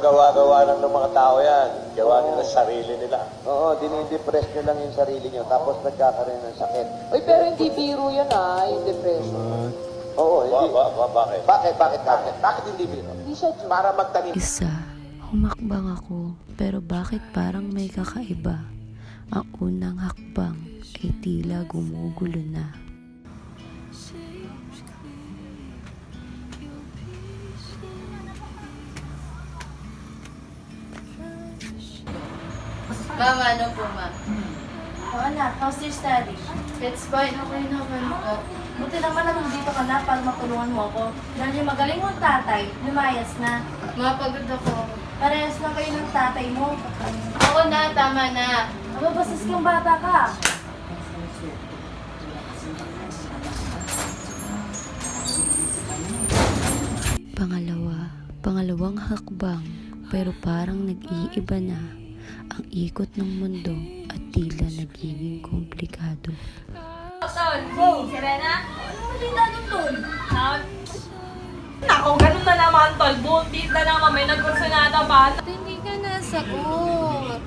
gawa-gawa lang ng mga tao yan. Gawa nila sarili nila. Oo, dinidepress nyo lang yung sarili nyo, tapos nagkakaroon ng sakit. Uy, pero hindi biro yan yung depression. Oo, hindi. Bakit? Bakit hindi biro? Hindi siya joke. Para magtanim. Isa, humakbang ako, pero bakit parang may kakaiba? Ang unang hakbang ay tila gumugulo na. Mama, ano po, ma? Oh, anak, how's your study? It's fine, okay naman po. Buti naman nandito ka na para matulungan mo ako. Dahil yung magaling mong tatay, lumayas na. Mapagod ako. Parehas na kayo ng tatay mo. Oo na, tama na. Mababasas kang bata ka. Pangalawang hakbang, pero parang nag-iiba na ang ikot ng mundo at tila nagiging komplikado. Tol, go! Serena? Ano hindi natin tol? Nako, ganun na naman, tol. Buntis na naman, may nagkurso na ata pa. Hindi ka nasagot.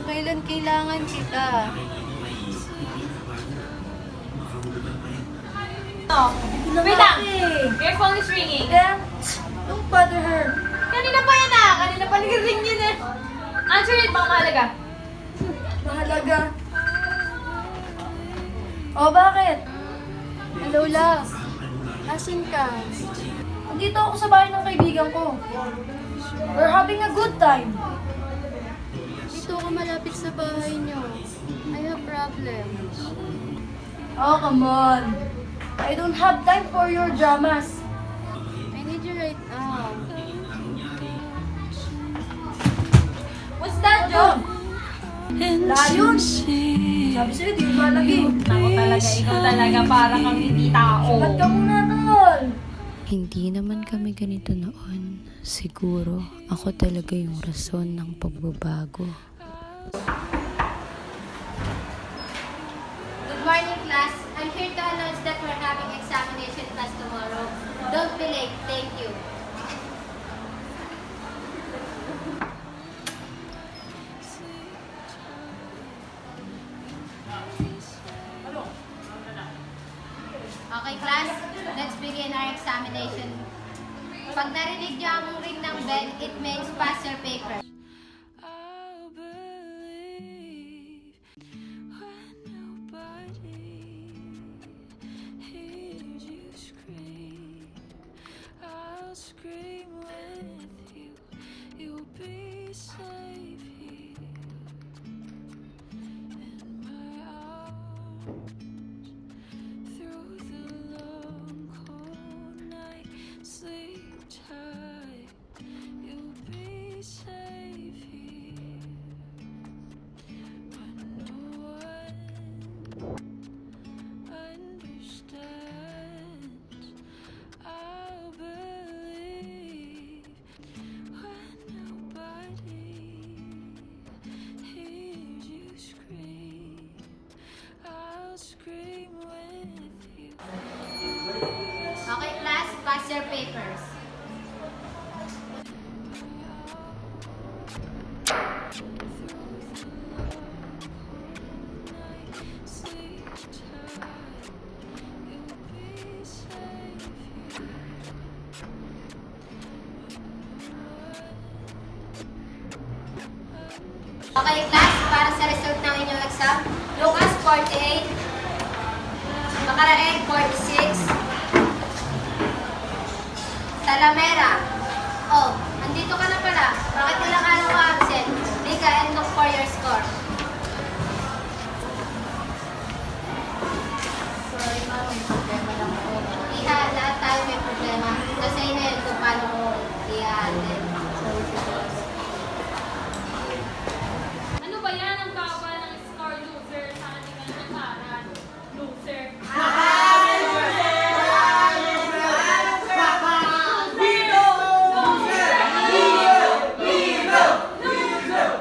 Kailan kailangan kita? Oh, wait lang. Your phone is ringing. Then, don't bother her. Kanina pa yan kanina pa nag-ring yun Answer it, baka mahalaga. Mahalaga. O, bakit? Hello, love. Asan ka? Nandito ako sa bahay ng kaibigan ko. We're having a good time. Dito ako malapit sa bahay niyo. I have problems. Oh, come on. I don't have time for your dramas. I need you right now. What's that, John? Layon! Sabi sa'yo, di ba lagi? Ako talaga, ikaw talaga, parang kang hindi tao. Ba't ka muna, tol? Hindi naman kami ganito noon. Siguro ako talaga yung rason ng pagbabago. Good morning, class. I'm here to announce that we're having examination class tomorrow. Don't be late. Thank you. Okay, class. Let's begin our examination. Pag narinig niyo ang ring ng bell, it means pass your paper. I'll believe when nobody hears you scream. I'll scream with you. You'll be safe here in my arms through the long cold night. Sleep tight. You'll be safe here when no one understands. I'll believe when nobody hears you scream. I'll scream with you. Okay, class. Pass your papers. Sleep tight. You'll be safe here. Okay, class. Para sa result ng inyong exam, Lucas 48, Macaraeg 46, Talamera. Oh, andito ka na pala. Bakit ilang araw ka absent? Lika and look for your score. Sorry, ma'am. May problema lang ako. Iha, lahat tayo may problema. Kasi na yun kung paano mo i-handle. Ano ba yan? Ang baba ng score, loser, sa ating nasaran. Loser.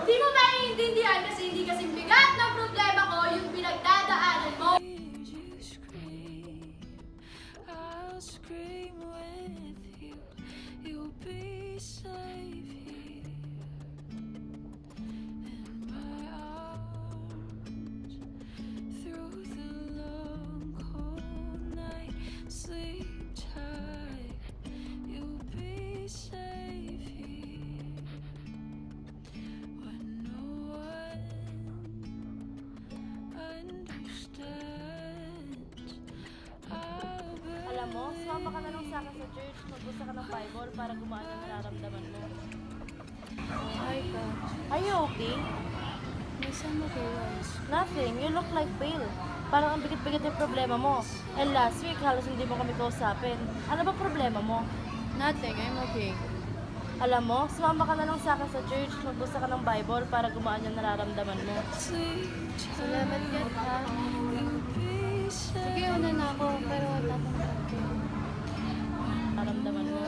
Di mo ba naiintindihan kasi hindi kasing bigat ng problema ko yung pinagdadaanan mo? Hears you scream. I'll scream with you. You'll be safe. magbasa ka ng Bible para gumaan ang nararamdaman mo. Hi, ka. Are you okay? Nasaan mo kayo? Nothing. You look like pale. Parang ang bigat-bigat yung problema mo. And last week, halos hindi mo kami kausapin. Ano ba problema mo? Nothing, I'm okay. Alam mo, sumama ka na lang sa akin sa church, magbasa ka ng Bible para gumaan yung nararamdaman mo. Salamat, God, ha? Sige, una na ako, pero wala akong kape. Nararamdaman mo.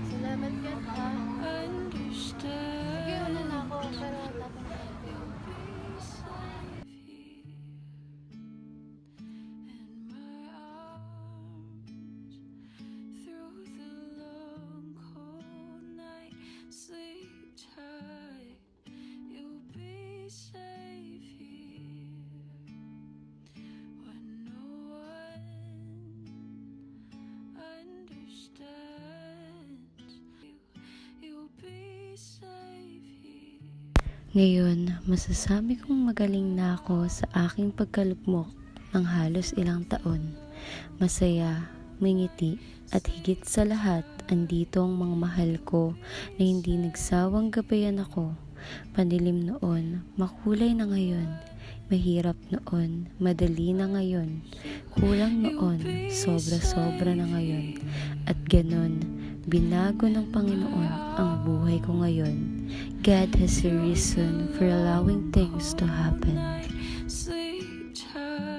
Salamat, God, ha? Sige, una na ako, pero wala akong kape. Ngayon, masasabi kong magaling na ako sa aking pagkalugmok ng halos ilang taon. Masaya, may ngiti, at higit sa lahat, andito ang mga mahal ko na hindi nagsawang gabayan ako. Panilim noon, makulay na ngayon. Mahirap noon, madali na ngayon. Kulang noon, sobra-sobra na ngayon. At ganon, binago ng Panginoon ang buhay ko ngayon. God has a reason for allowing things to happen. Sleep tight.